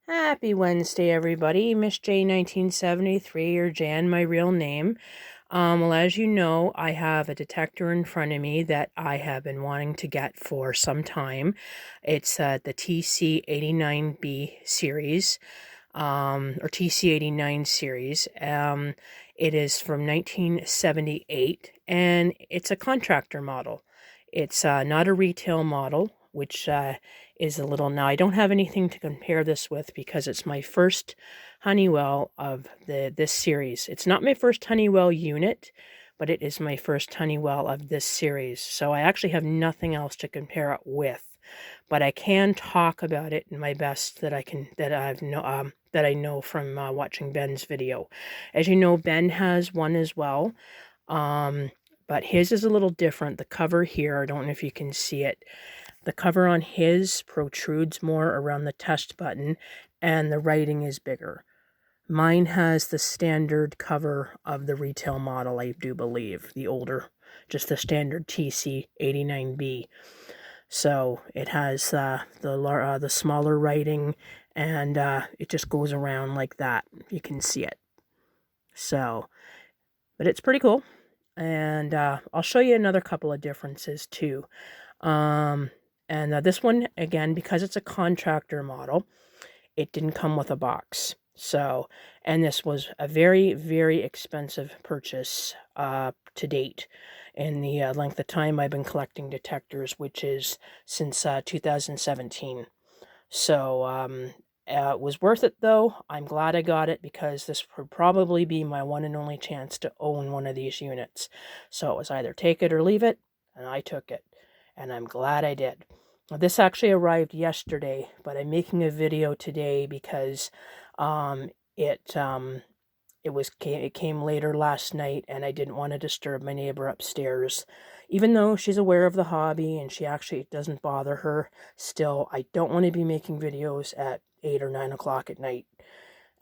Happy Wednesday, everybody. Miss J 1973, or Jan, my real name. Well, as you know, I have a detector in front of me that I have been wanting to get for some time. It's the TC89B series, or TC89 series. It is from 1978, and it's a contractor model. It's not a retail model, which is a little... Now, I don't have anything to compare this with because it's my first Honeywell of this series. It's not my first Honeywell unit, but it is my first Honeywell of this series. So I actually have nothing else to compare it with. But I can talk about it in my best that I know from watching Ben's video. As you know, Ben has one as well. But his is a little different. The cover here, I don't know if you can see it. The cover on his protrudes more around the test button, and the writing is bigger. Mine has the standard cover of the retail model, I do believe, the older, just the standard TC89B. So it has the smaller writing, and it just goes around like that. You can see it. So, but it's pretty cool. And I'll show you another couple of differences too. And this one, again, because it's a contractor model, it didn't come with a box. So, and this was a very, very expensive purchase to date in the length of time I've been collecting detectors, which is since 2017. So, it was worth it, though. I'm glad I got it because this would probably be my one and only chance to own one of these units. So it was either take it or leave it, and I took it. And I'm glad I did. This actually arrived yesterday, but I'm making a video today because it came later last night, and I didn't want to disturb my neighbor upstairs. Even though she's aware of the hobby and she actually doesn't bother her, still, I don't want to be making videos at 8 or 9 o'clock at night.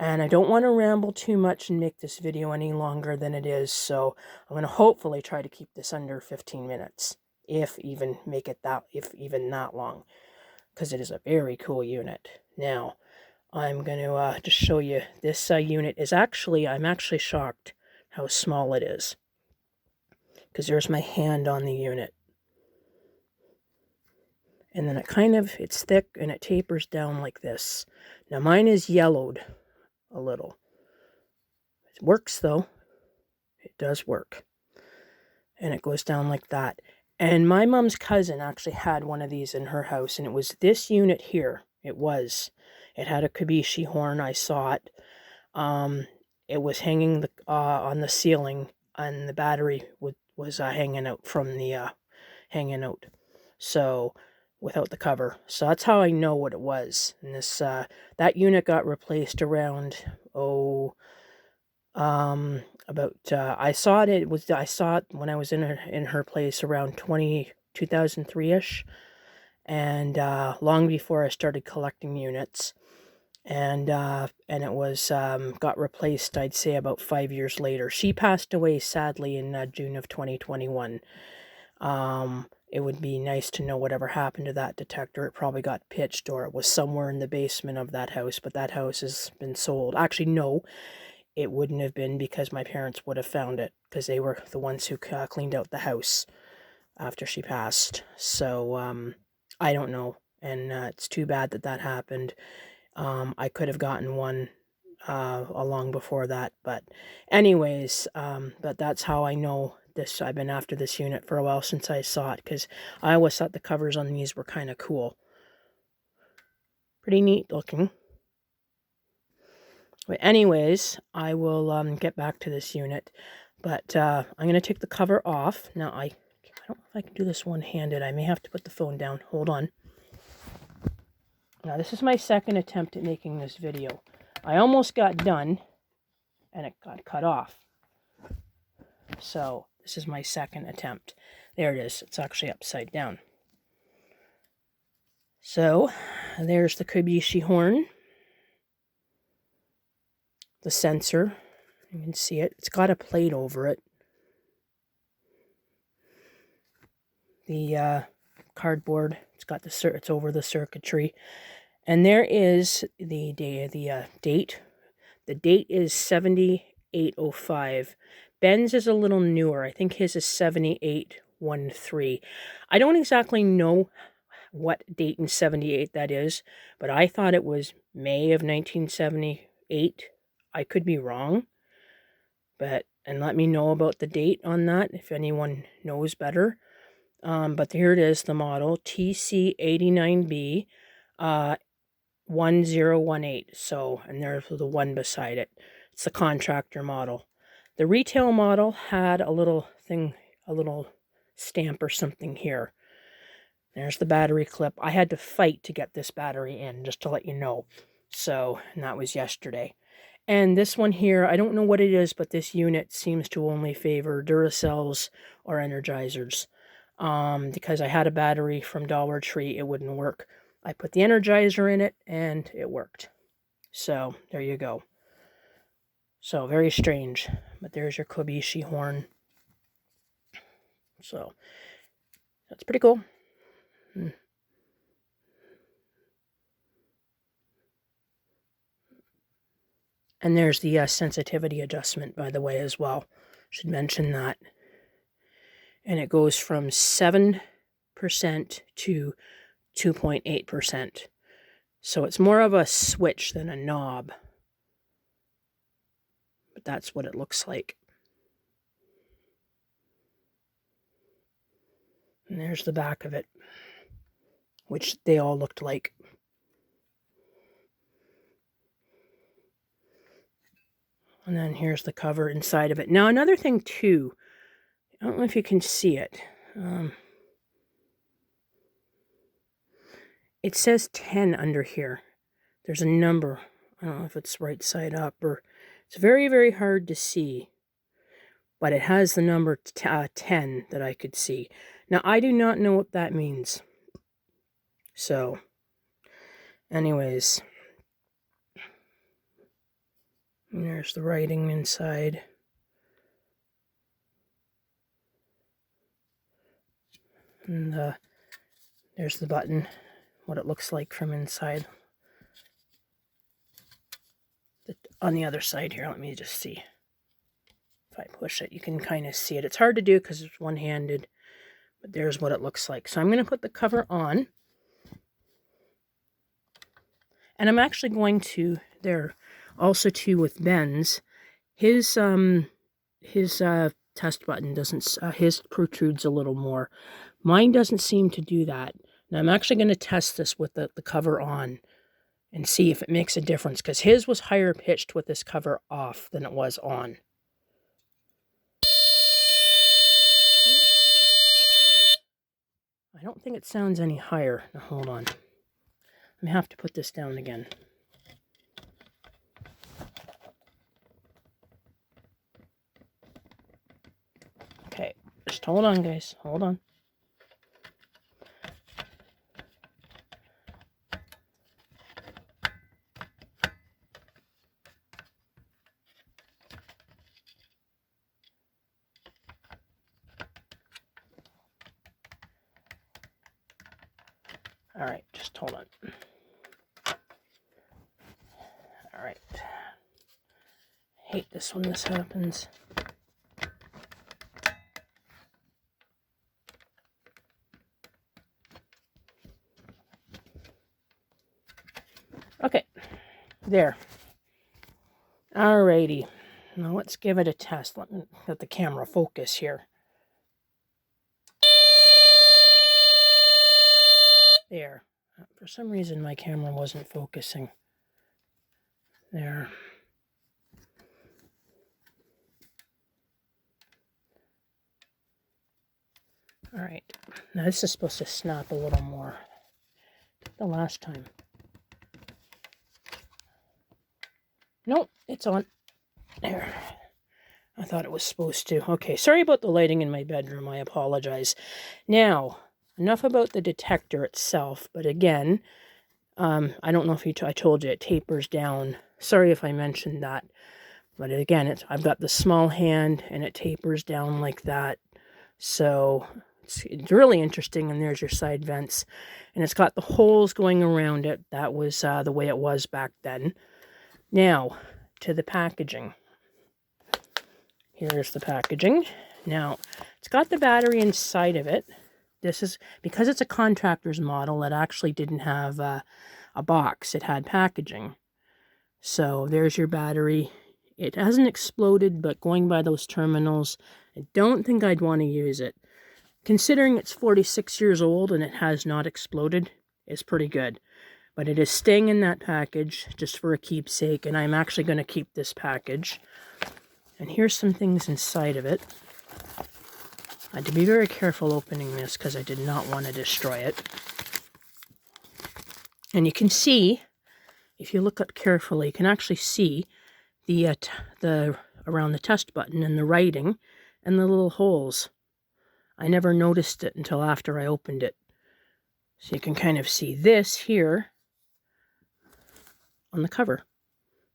And I don't want to ramble too much and make this video any longer than it is, so I'm going to hopefully try to keep this under 15 minutes, if even that long, because it is a very cool unit. Now, I'm going to just show you, this unit is actually, I'm actually shocked how small it is, because there's my hand on the unit. And then it's thick and it tapers down like this. Now mine is yellowed a little. It works though. It does work. And it goes down like that. And my mom's cousin actually had one of these in her house, and it was this unit here. It had a Kobishi horn. I saw it. It was hanging on the ceiling, and the battery was hanging out from the so without the cover. So that's how I know what it was. And this that unit got replaced around I saw it when I was in her place around 2003ish, and long before I started collecting units. And it was got replaced, I'd say, about 5 years later. She passed away sadly in June of 2021. It would be nice to know whatever happened to that detector. It probably got pitched, or it was somewhere in the basement of that house, but that house has been sold. Actually, no, it wouldn't have been, because my parents would have found it, because they were the ones who cleaned out the house after she passed. So, I don't know, and it's too bad that happened. I could have gotten one long before that, but anyways, but that's how I know this. I've been after this unit for a while since I saw it, because I always thought the covers on these were kind of cool. Pretty neat looking. But anyways, I will get back to this unit, but I'm going to take the cover off. Now, I don't know if I can do this one-handed. I may have to put the phone down. Hold on. Now, this is my second attempt at making this video. I almost got done, and it got cut off. So, this is my second attempt. There it is. It's actually upside down. So, there's the Kobishi horn. The sensor. You can see it. It's got a plate over it. The cardboard. It's over the circuitry. And there is the date. The date is 7805. Ben's is a little newer. I think his is 7813. I don't exactly know what date in 78 that is, but I thought it was May of 1978. I could be wrong, and let me know about the date on that if anyone knows better. But here it is, the model TC89B 1018. So, and there's the one beside it. It's the contractor model. The retail model had a little thing, a little stamp or something here. There's the battery clip. I had to fight to get this battery in, just to let you know. So, and that was yesterday. And this one here, I don't know what it is, but this unit seems to only favor Duracells or Energizers. Because I had a battery from Dollar Tree, it wouldn't work. I put the Energizer in it, and it worked. So, there you go. So, very strange. But there's your Kobishi horn. So, that's pretty cool. And there's the sensitivity adjustment, by the way, as well. Should mention that. And it goes from 7% to 2.8%. So it's more of a switch than a knob. But that's what it looks like. And there's the back of it, which they all looked like. And then here's the cover inside of it. Now, another thing, too. I don't know if you can see it. It says 10 under here. There's a number. I don't know if it's right side up or... It's very, very hard to see. But it has the number 10 that I could see. Now, I do not know what that means. So, anyways. And there's the writing inside. And there's the button, what it looks like from inside. On the other side here, let me just see. If I push it, you can kind of see it. It's hard to do because it's one-handed, but there's what it looks like. So I'm going to put the cover on. And I'm actually going to, there, also too with Ben's, his test button doesn't, his protrudes a little more. Mine doesn't seem to do that. Now I'm actually going to test this with the cover on and see if it makes a difference, because his was higher pitched with this cover off than it was on. I don't think it sounds any higher. Now, hold on. I have to put this down again. Okay, just hold on, guys. Hold on. All right, just hold on. All right. Hate this when this happens. Okay, there. Alrighty. Now let's give it a test. Let the camera focus here. There. For some reason my camera wasn't focusing. There. Alright. Now this is supposed to snap a little more the last time. Nope, it's on. There. I thought it was supposed to. Okay, sorry about the lighting in my bedroom. I apologize. Now, enough about the detector itself, but again, I don't know if I told you, it tapers down. Sorry if I mentioned that. But again, I've got the small hand, and it tapers down like that. So, It's really interesting, and there's your side vents. And it's got the holes going around it. That was the way it was back then. Now, to the packaging. Here's the packaging. Now, it's got the battery inside of it. This is, because it's a contractor's model, it actually didn't have a box. It had packaging. So there's your battery. It hasn't exploded, but going by those terminals, I don't think I'd want to use it. Considering it's 46 years old and it has not exploded, it's pretty good. But it is staying in that package just for a keepsake, and I'm actually going to keep this package. And here's some things inside of it. I had to be very careful opening this because I did not want to destroy it. And you can see, if you look up carefully, you can actually see the around the test button and the writing and the little holes. I never noticed it until after I opened it. So you can kind of see this here on the cover.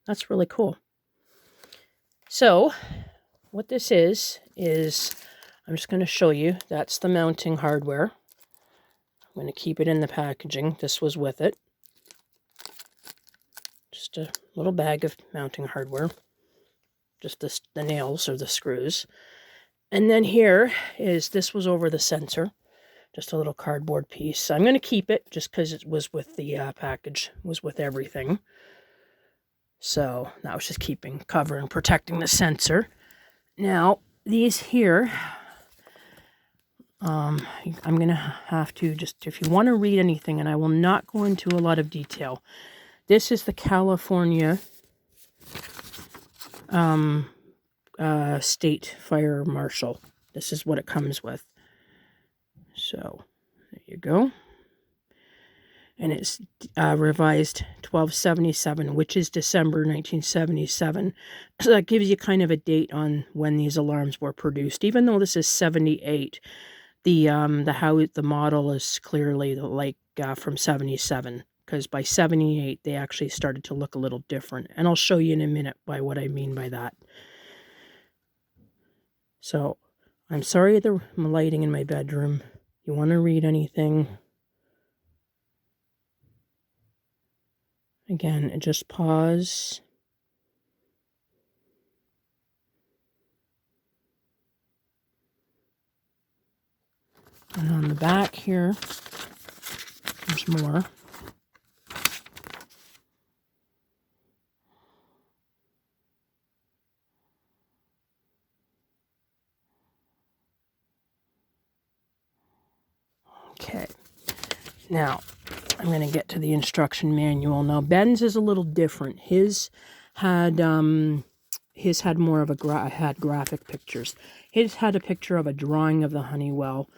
That's really cool. So what this is I'm just going to show you. That's the mounting hardware. I'm going to keep it in the packaging. This was with it. Just a little bag of mounting hardware. Just the nails or the screws. And then here is, this was over the sensor. Just a little cardboard piece. I'm going to keep it just because it was with the package. It was with everything. So that was just covering, protecting the sensor. Now, these here, I'm going to have to just, if you want to read anything, and I will not go into a lot of detail. This is the California State Fire Marshal. This is what it comes with. So, there you go. And it's revised 1277, which is December 1977. So that gives you kind of a date on when these alarms were produced. Even though this is 78, the model is clearly like from 77. Because by 78, they actually started to look a little different. And I'll show you in a minute by what I mean by that. So, I'm sorry the lighting in my bedroom. You want to read anything? Again, just pause. And on the back here, there's more. Okay, now I'm going to get to the instruction manual. Now Ben's is a little different. His had more of a had graphic pictures. His had a picture of a drawing of the Honeywell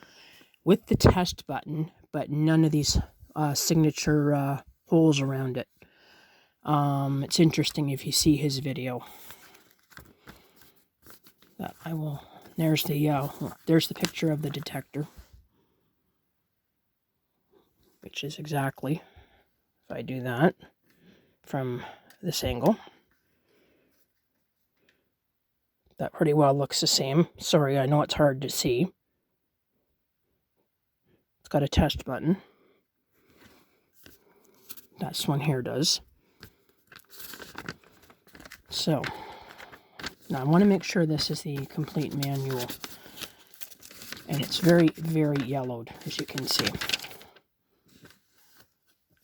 with the test button, but none of these signature holes around it. It's interesting if you see his video. There's the picture of the detector. Which is exactly, if I do that from this angle, that pretty well looks the same. Sorry, I know it's hard to see. It's got a test button. This one here does. So, now I want to make sure this is the complete manual. And it's very, very yellowed, as you can see.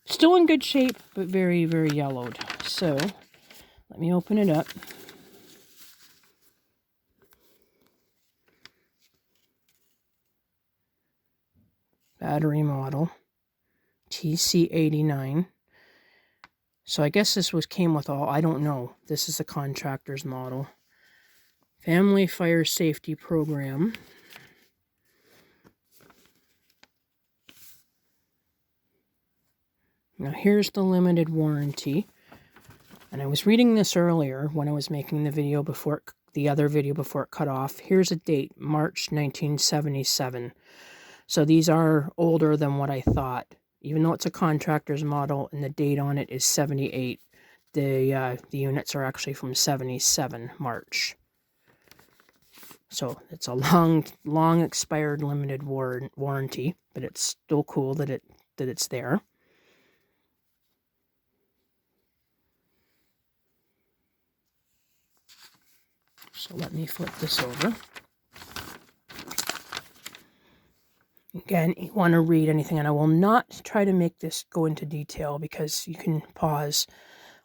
Still in good shape, but very, very yellowed. So, let me open it up. Battery model, TC89. So I guess this came with all, I don't know. This is a contractor's model. Family Fire Safety Program. Now here's the limited warranty. And I was reading this earlier when I was making the video before the other video before it cut off. Here's a date, March 1977. So these are older than what I thought. Even though it's a contractor's model and the date on it is 78, the units are actually from 77 March. So it's a long expired limited warranty, but it's still cool that it's there. So let me flip this over. Again, you want to read anything, and I will not try to make this go into detail because you can pause.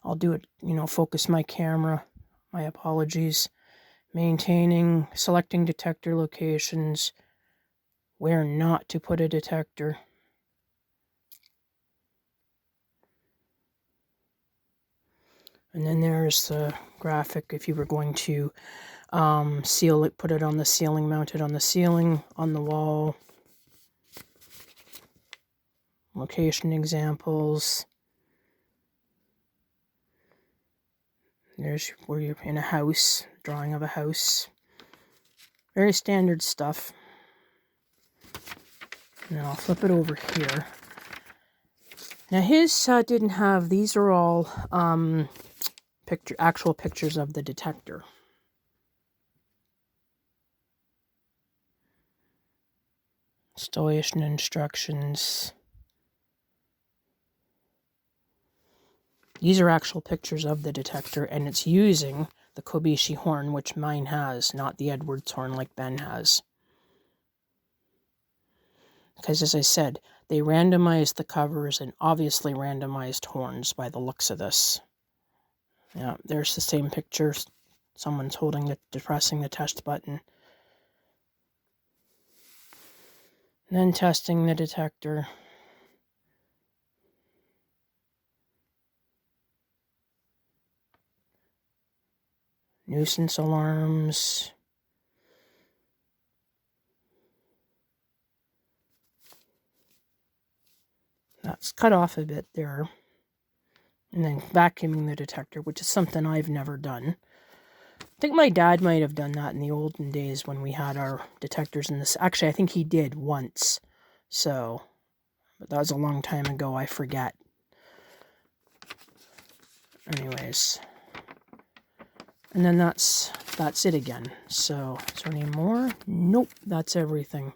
I'll do it, focus my camera. My apologies. Selecting detector locations, where not to put a detector. And then there's the graphic if you were going to seal it, put it on the ceiling, mount it on the ceiling, on the wall. Location examples. There's where you're in a house, drawing of a house. Very standard stuff. Now I'll flip it over here. Now his didn't have, these are all actual pictures of the detector. Installation instructions. These are actual pictures of the detector, and it's using the Kobishi horn, which mine has, not the Edwards horn like Ben has. Because as I said, they randomized the covers and obviously randomized horns by the looks of this. Yeah, there's the same picture. Someone's depressing the test button. And then testing the detector. Nuisance alarms. That's cut off a bit there. And then vacuuming the detector, which is something I've never done. I think my dad might have done that in the olden days when we had our detectors in this. Actually, I think he did once. So, but that was a long time ago. I forget. Anyways. And then that's it again. So, is there any more? Nope, that's everything.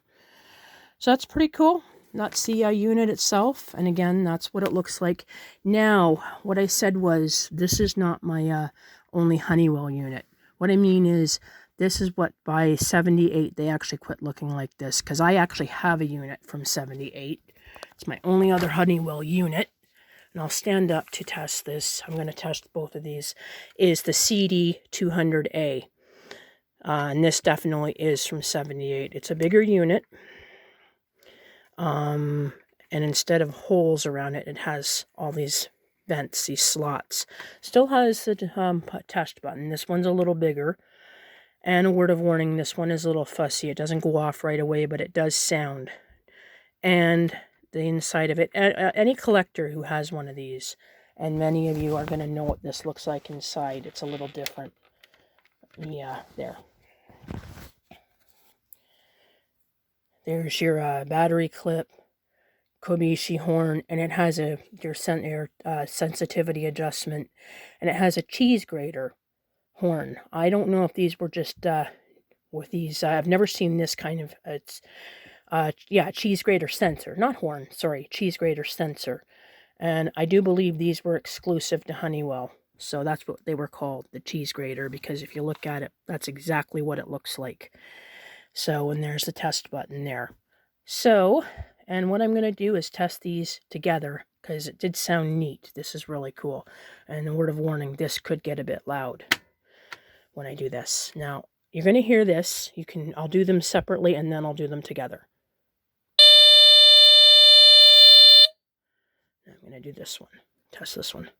So that's pretty cool. That's the unit itself. And again, that's what it looks like. Now, what I said was, this is not my only Honeywell unit. What I mean is, this is what by 78, they actually quit looking like this. Because I actually have a unit from 78. It's my only other Honeywell unit. And I'll stand up to test this. I'm going to test both of these. Is the CD200A. And this definitely is from 78. It's a bigger unit. And instead of holes around it, it has all these vents, these slots. Still has the test button. This one's a little bigger. And a word of warning, this one is a little fussy. It doesn't go off right away, but it does sound. And the inside of it, any collector who has one of these, and many of you are going to know what this looks like inside. It's a little different. Yeah, there. There's your battery clip, Kobishi horn, and it has your sensitivity adjustment, and it has a cheese grater horn. I don't know if these were just with these. I've never seen this kind of. It's cheese grater sensor, not horn. Sorry, cheese grater sensor, and I do believe these were exclusive to Honeywell. So that's what they were called, the cheese grater, because if you look at it, that's exactly what it looks like. So, and there's the test button there. So, and what I'm going to do is test these together, because it did sound neat. This is really cool. And a word of warning, this could get a bit loud when I do this. Now, you're going to hear this. I'll do them separately, and then I'll do them together. I'm going to do this one. Test this one.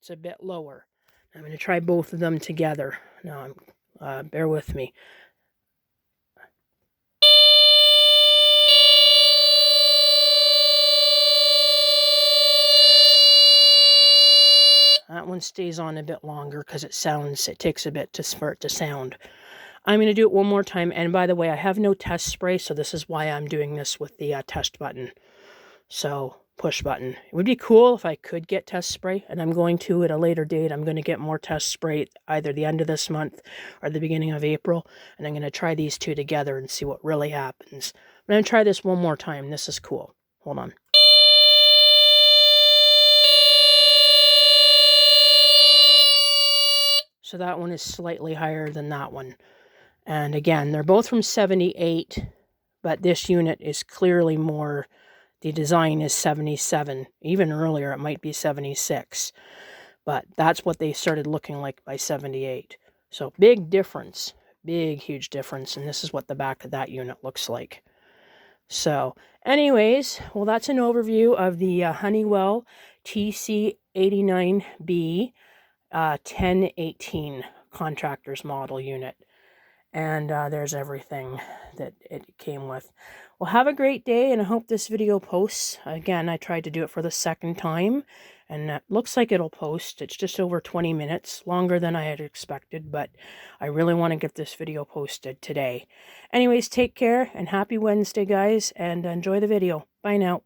It's a bit lower. I'm going to try both of them together. Now, bear with me. That one stays on a bit longer because it takes a bit for it to sound. I'm going to do it one more time. And by the way, I have no test spray, so this is why I'm doing this with the test button. So push button. It would be cool if I could get test spray, and I'm going to at a later date. I'm going to get more test spray either the end of this month or the beginning of April, and I'm going to try these two together and see what really happens. I'm going to try this one more time. This is cool. Hold on. So that one is slightly higher than that one. And again, they're both from 78, but this unit is clearly more, the design is 77. Even earlier, it might be 76. But that's what they started looking like by 78. So big difference, big, huge difference. And this is what the back of that unit looks like. So anyways, well, that's an overview of the Honeywell TC89B 1018 contractors model unit. And there's everything that it came with. Well, have a great day, and I hope this video posts. Again, I tried to do it for the second time, and it looks like it'll post. It's just over 20 minutes, longer than I had expected, but I really want to get this video posted today. Anyways, take care, and happy Wednesday, guys, and enjoy the video. Bye now.